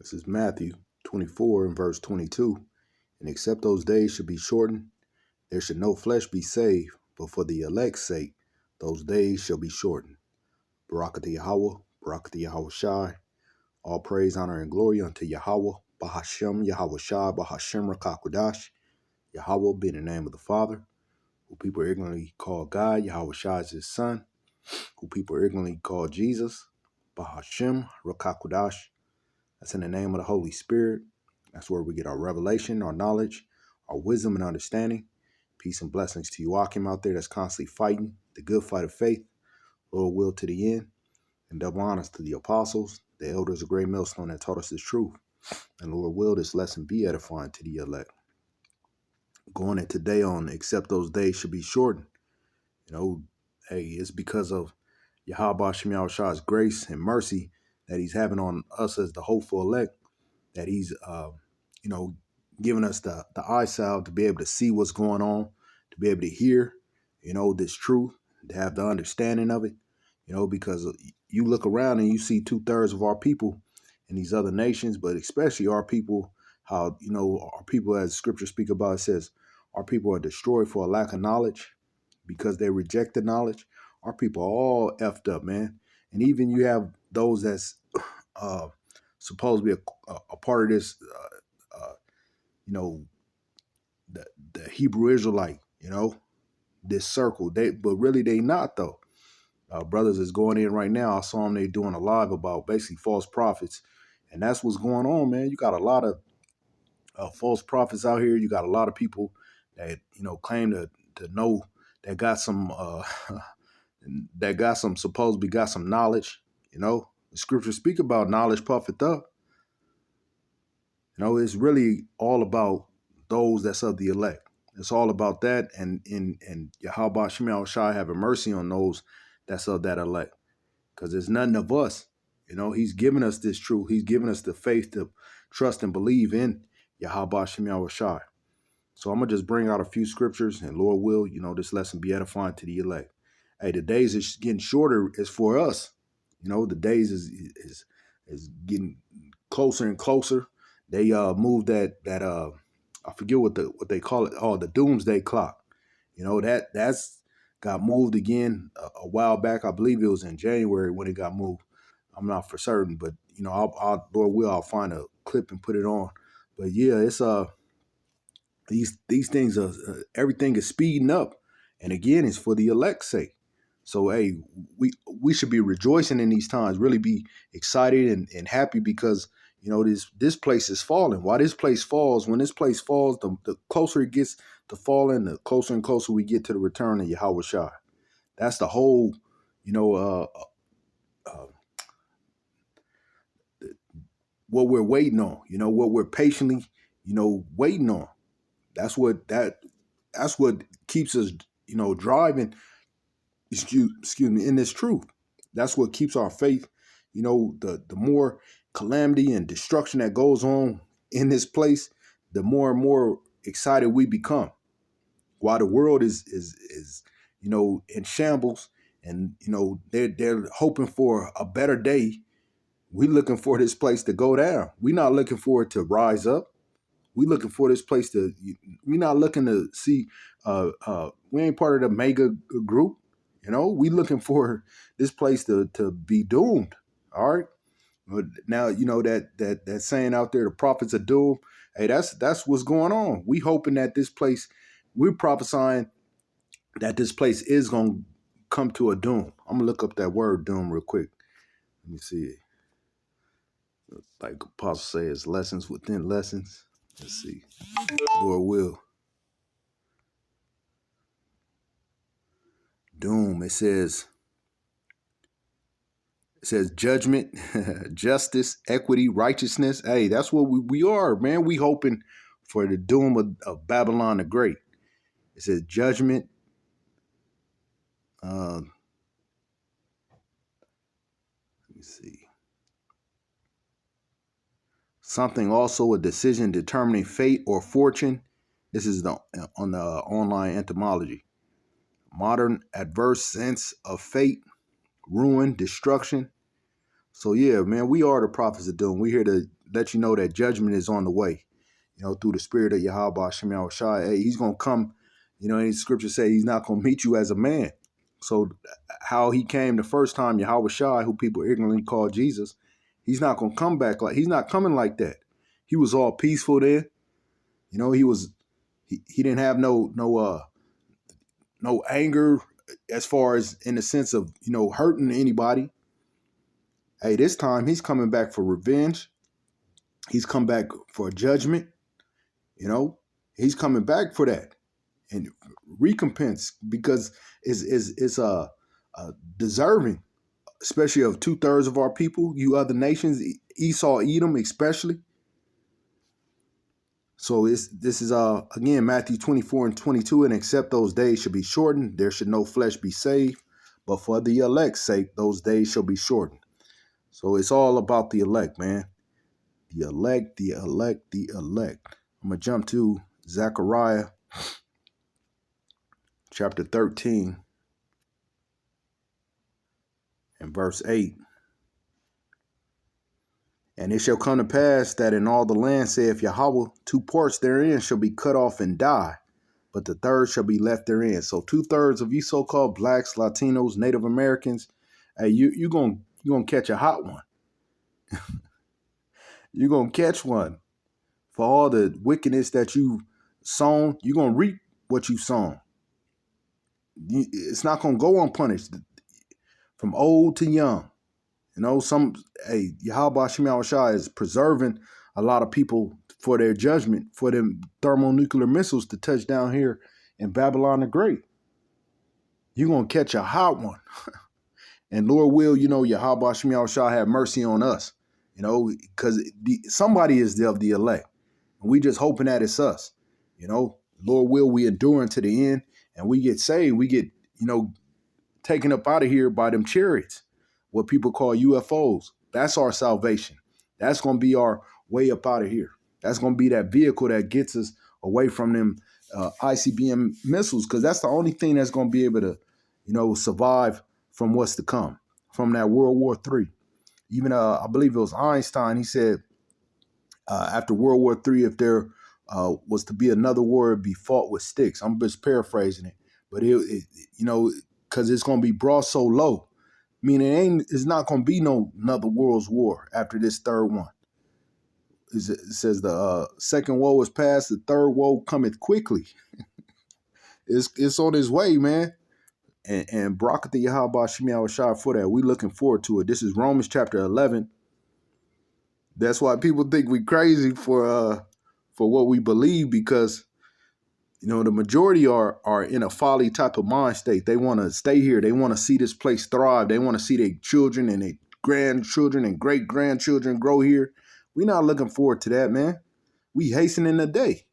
This is Matthew 24 and verse 22. And except those days should be shortened, there should no flesh be saved, but for the elect's sake, those days shall be shortened. Barakatah Yahweh, Barakatah Yahweh Shai. All praise, honor, and glory unto Yahweh, Bahashem, Yahweh Shai, Bahashem Rakakudash. Yahweh being the name of the Father, who people ignorantly call God. Yahweh Shai is his son, who people ignorantly call Jesus. Bahashem Rakakudash. That's in the name of the Holy Spirit. That's where we get our revelation, our knowledge, our wisdom and understanding. Peace and blessings to you, Akim, out there that's constantly fighting the good fight of faith, Lord will to the end, and double honors to the apostles, the elders of Great Millstone that taught us this truth. And Lord will this lesson be edifying to the elect. Going in today on except those days should be shortened. Hey, it's because of Yahweh Shem Yahweh's grace and mercy that he's having on us as the hopeful elect, that he's giving us the eyesight to be able to see what's going on, to be able to hear, this truth, to have the understanding of it, because you look around and you see 2/3 of our people in these other nations, but especially our people, how, our people, as scripture speak about, it says, our people are destroyed for a lack of knowledge because they reject the knowledge. Our people are all effed up, man. And even you have those that's supposed to be a part of this, the Hebrew Israelite, this circle. But really they not though. Brothers is going in right now. I saw them. They doing a live about basically false prophets, and that's what's going on, man. You got a lot of false prophets out here. You got a lot of people that claim to know that got some supposedly got some knowledge. The scriptures speak about knowledge puffeth up. It's really all about those that's of the elect. It's all about that, and Yahweh Shem Shai having mercy on those that's of that elect, because it's nothing of us. He's given us this truth. He's given us the faith to trust and believe in Yahweh Shem Shai. So I'm gonna just bring out a few scriptures, and Lord will, this lesson be edifying to the elect. Hey, the days is getting shorter is for us. The days is getting closer and closer. They moved that I forget what they call it. Oh, the doomsday clock. That's got moved again a while back. I believe it was in January when it got moved. I'm not for certain, but I'll find a clip and put it on. But yeah, it's these things are everything is speeding up, and again, it's for the elect's sake. So hey, we should be rejoicing in these times, really be excited and happy, because this place is falling. Why this place falls? When this place falls, the closer it gets to falling, the closer and closer we get to the return of Yahweh Shai. That's the whole, what we're waiting on. What we're patiently, waiting on. That's what keeps us, driving. Excuse me, in this truth. That's what keeps our faith. The more calamity and destruction that goes on in this place, the more and more excited we become. While the world is in shambles, and they're hoping for a better day, we looking for this place to go down. We're not looking for it to rise up. We looking for this place to. We're not looking to see. We ain't part of the mega group. We looking for this place to be doomed. All right. But now, that saying out there, the prophets are doomed. Hey, that's what's going on. We hoping that this place, we're prophesying that this place is going to come to a doom. I'm going to look up that word doom real quick. Let me see. Like Apostle says, lessons within lessons. Let's see. Lord will. Doom. It says judgment, justice, equity, righteousness. Hey, that's what we are, man. We hoping for the doom of Babylon the Great. It says judgment. Let me see. Something also, a decision determining fate or fortune. This is on the online entomology. Modern adverse sense of fate, ruin, destruction. So yeah, man, we are the prophets of doom. We're here to let you know that judgment is on the way. Through the spirit of Yahweh Shem Shai. Hey, he's gonna come. In scripture say he's not gonna meet you as a man. So how he came the first time, Yahweh Shai, who people ignorantly call Jesus, he's not gonna come back he's not coming like that. He was all peaceful then. He didn't have no anger as far as in the sense of hurting anybody. Hey, this time he's coming back for revenge. He's come back for judgment. He's coming back for that and recompense, because it's deserving, especially of 2/3 of our people, you other nations, Esau, Edom especially. So this is again Matthew 24:22, and except those days should be shortened, there should no flesh be saved, but for the elect's sake, those days shall be shortened. So it's all about the elect, man. The elect, the elect, the elect. I'm gonna jump to Zechariah chapter 13 and verse 8. And it shall come to pass that in all the land, saith Yahweh, 2 parts therein shall be cut off and die, but the third shall be left therein. So 2/3 of you so-called blacks, Latinos, Native Americans, hey, you're gonna catch a hot one. You're gonna catch one. For all the wickedness that you've sown, you're gonna reap what you've sown. It's not gonna go unpunished. From old to young. Yahweh Shem Shai is preserving a lot of people for their judgment, for them thermonuclear missiles to touch down here in Babylon the Great. You're going to catch a hot one. And Lord will, Yahweh Shem Shai have mercy on us, because somebody is of the elect. And we just hoping that it's us. Lord will, we endure to the end, and we get saved. We get, taken up out of here by them chariots, what people call UFOs. That's our salvation. That's going to be our way up out of here. That's going to be that vehicle that gets us away from them ICBM missiles, because that's the only thing that's going to be able to, survive from what's to come, from that World War III. Even, I believe it was Einstein, he said, after World War III, if there was to be another war, it'd be fought with sticks. I'm just paraphrasing it. But, because it's going to be brought so low. Meaning it's not going to be no another world's war after this third one. It says the second woe is past, the third woe cometh quickly. It's on its way, man. And Barak the Yahweh Shem Shai for that. We looking forward to it. This is Romans chapter 11. That's why people think we crazy for what we believe, because the majority are in a folly type of mind state. They want to stay here. They want to see this place thrive. They want to see their children and their grandchildren and great-grandchildren grow here. We're not looking forward to that, man. We hastening the day.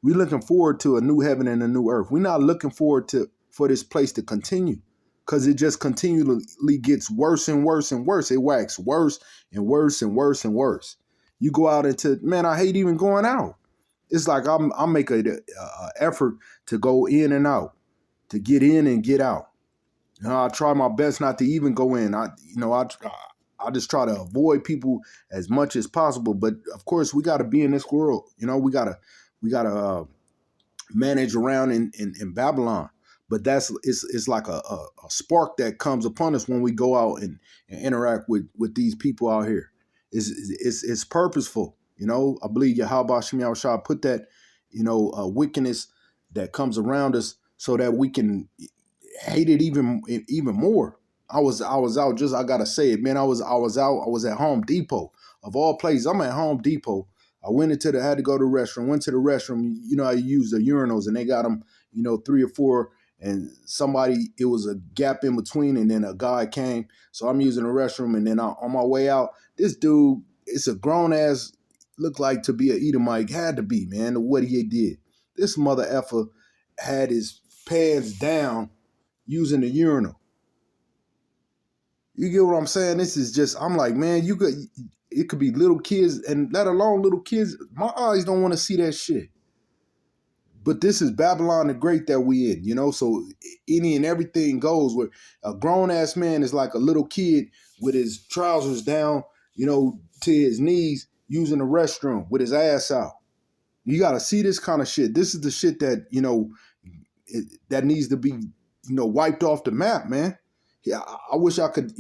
We're looking forward to a new heaven and a new earth. We're not looking forward for this place to continue, because it just continually gets worse and worse and worse. It waxes worse and worse and worse and worse. You go out man, I hate even going out. It's like I make an effort to go in and out, to get in and get out. I try my best not to even go in. I just try to avoid people as much as possible. But of course, we got to be in this world. We gotta manage around in Babylon. But it's like a spark that comes upon us when we go out and interact with these people out here. It's purposeful. I believe Yahweh Shem Shai put that, wickedness that comes around us so that we can hate it even more. I was out, just I gotta say it, man. I was at Home Depot, of all places. I'm at Home Depot. I had to go to the restroom. Went to the restroom. I use the urinals, and they got them, 3 or 4. And it was a gap in between, and then a guy came. So I'm using the restroom, and then on my way out, this dude, it's a grown ass. Looked like to be an Edomite, had to be, man, what he did. This mother effer had his pants down using the urinal. You get what I'm saying? This is just, I'm like, man, it could be little kids, and let alone little kids. My eyes don't want to see that shit. But this is Babylon the Great that we in, so any and everything goes, where a grown-ass man is like a little kid with his trousers down, to his knees, using the restroom with his ass out. You got to see this kind of shit. This is the shit that, that needs to be, wiped off the map, man. Yeah, I wish I could,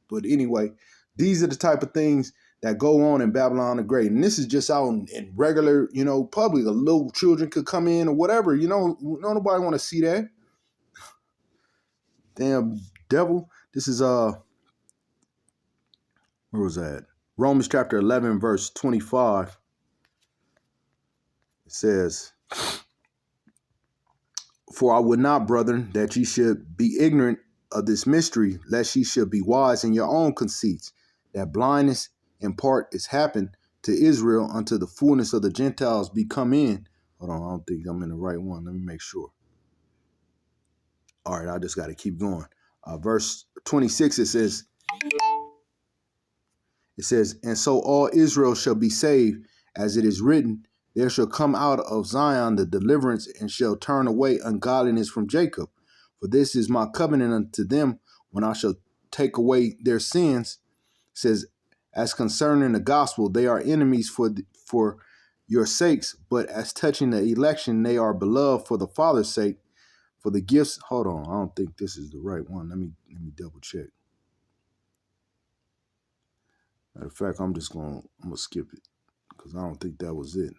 but anyway, these are the type of things that go on in Babylon the Great. And this is just out in regular, public. The little children could come in or whatever, nobody want to see that. Damn devil. This is, where was that? Romans chapter 11, verse 25. It says, for I would not, brethren, that ye should be ignorant of this mystery, lest ye should be wise in your own conceits, that blindness in part is happened to Israel until the fullness of the Gentiles be come in. Hold on, I don't think I'm in the right one. Let me make sure. All right, I just got to keep going. Verse 26, it says, and so all Israel shall be saved, as it is written, there shall come out of Zion the deliverance, and shall turn away ungodliness from Jacob. For this is my covenant unto them, when I shall take away their sins. It says, as concerning the gospel, they are enemies for your sakes, but as touching the election, they are beloved for the Father's sake. For the gifts, hold on, I don't think this is the right one. Let me double check. Matter of fact, I'm gonna skip it because I don't think that was it.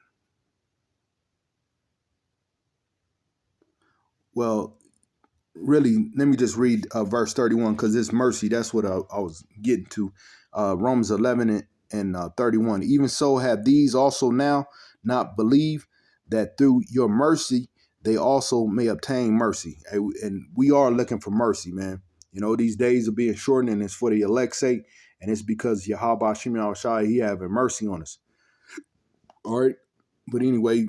Well, really, let me just read verse 31 because it's mercy. That's what I was getting to. Romans 11 and 31. Even so have these also now not believed, that through your mercy they also may obtain mercy. And we are looking for mercy, man. These days are being shortened, and it's for the elect's sake, and it's because Yahweh Shem Shai, he having mercy on us. All right. But anyway,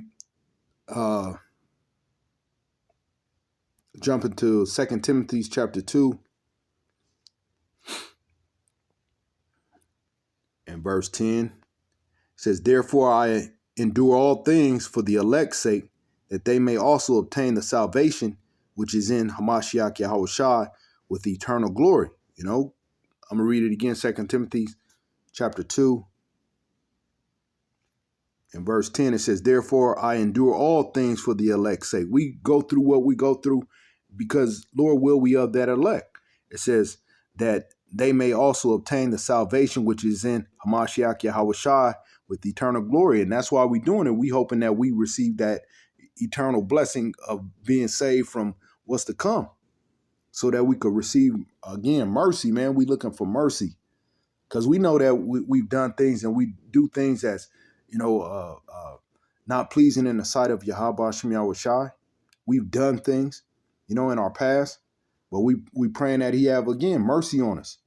jumping to 2 Timothy chapter 2 and verse 10. It says, therefore I endure all things for the elect's sake, that they may also obtain the salvation which is in Hamashiach Yahushua with eternal glory. I'm going to read it again, 2 Timothy chapter 2 and verse 10. It says, therefore I endure all things for the elect's sake. We go through what we go through because, Lord, will we of that elect. It says that they may also obtain the salvation which is in Hamashiach Yahushua with eternal glory. And that's why we're doing it. We hoping that we receive that eternal blessing of being saved from what's to come, so that we could receive, again, mercy, man. We looking for mercy because we know that we've done things, and we do things that's, not pleasing in the sight of Yahweh Shem Yahushai. We've done things, in our past, but we praying that he have, again, mercy on us.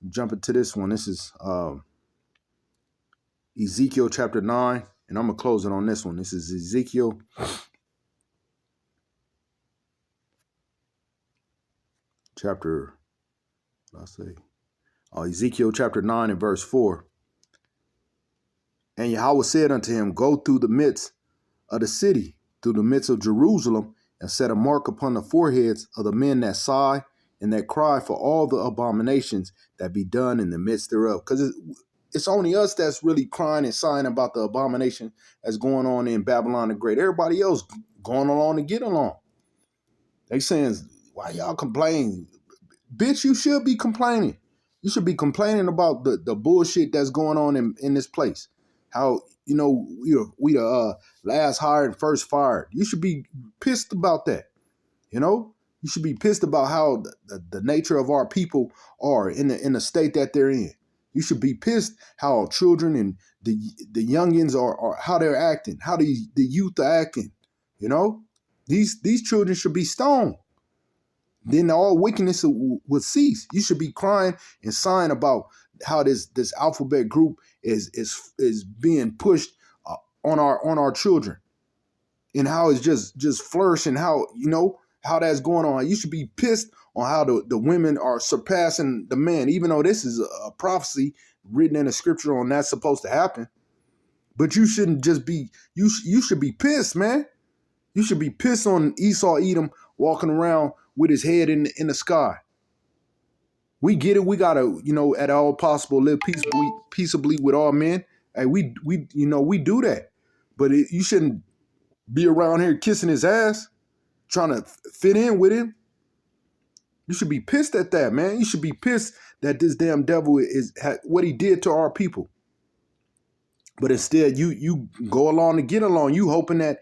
Jumping to this one. This is Ezekiel chapter 9, and I'm going to close it on this one. This is Ezekiel chapter, Ezekiel chapter 9 and verse 4. And Yahweh said unto him, go through the midst of the city, through the midst of Jerusalem, and set a mark upon the foreheads of the men that sigh and that cry for all the abominations that be done in the midst thereof. Because it's only us that's really crying and sighing about the abomination that's going on in Babylon the Great. Everybody else going along to get along. They saying, why y'all complain? Bitch, you should be complaining. You should be complaining about the bullshit that's going on in this place. How, we the last hired, first fired. You should be pissed about that. You should be pissed about how the nature of our people are in the state that they're in. You should be pissed how children and the youngins are how they're acting, how the youth are acting. These children should be stoned. Then all wickedness would cease. You should be crying and sighing about how this alphabet group is being pushed on our children, and how it's just flourishing. How how that's going on. You should be pissed on how the women are surpassing the men, even though this is a prophecy written in the scripture on that's supposed to happen. But you shouldn't just be. You should be pissed, man. You should be pissed on Esau Edom walking around with his head in the sky. We get it. We gotta, at all possible, live peaceably with all men. Hey, we we do that, but you shouldn't be around here kissing his ass, trying to fit in with him. You should be pissed at that, man. You should be pissed that this damn devil is what he did to our people. But instead, you go along to get along. You hoping that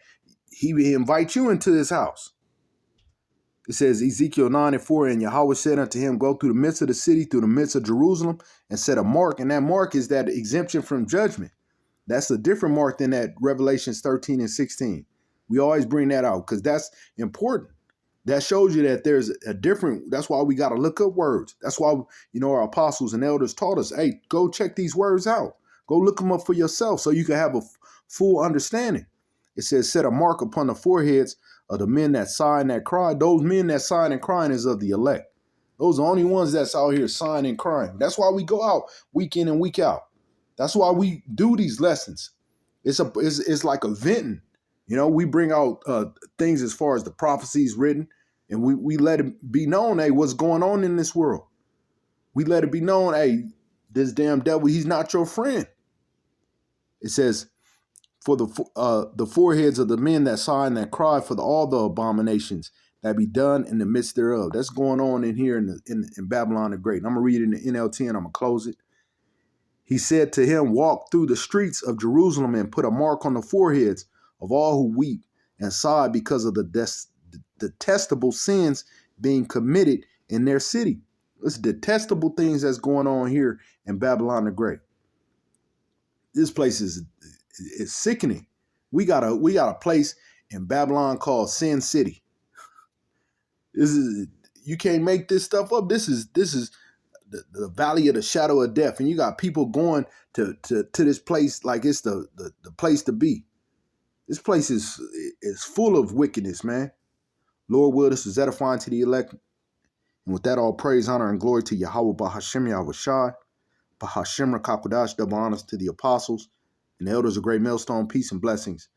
he invite you into his house. It says Ezekiel 9:4, and Yahweh said unto him, go through the midst of the city, through the midst of Jerusalem, and set a mark. And that mark is that exemption from judgment. That's a different mark than that Revelations 13 and 16. We always bring that out because that's important. That shows you that there's a different, that's why we got to look up words. That's why, our apostles and elders taught us, hey, go check these words out. Go look them up for yourself so you can have a full understanding. It says, set a mark upon the foreheads of the men that sigh and that cry. Those men that sigh and crying is of the elect. Those are the only ones that's out here sighing and crying. That's why we go out week in and week out. That's why we do these lessons. It's like a venting. We bring out things as far as the prophecies written, and we let it be known, hey, what's going on in this world. We let it be known, hey, this damn devil, he's not your friend. It says, for the foreheads of the men that sigh and that cry for all the abominations that be done in the midst thereof. That's going on in here in Babylon the Great. And I'm going to read it in the NLT and I'm going to close it. He said to him, walk through the streets of Jerusalem and put a mark on the foreheads of all who weep and sigh because of the detestable sins being committed in their city. It's detestable things that's going on here in Babylon the Great. This place is sickening. We got a place in Babylon called Sin City. You can't make this stuff up. This is the valley of the shadow of death, and you got people going to this place like it's the place to be. This place is full of wickedness, man. Lord will, this is edifying to the elect. And with that, all praise, honor, and glory to Yahweh Bahashem Yahushai, Bahashem Rakakwadash, double honors to the apostles and the elders of Great Millstone. Peace and blessings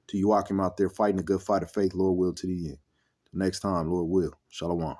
to you walking out there fighting a good fight of faith, Lord will, to the end. Till next time, Lord will. Shalom.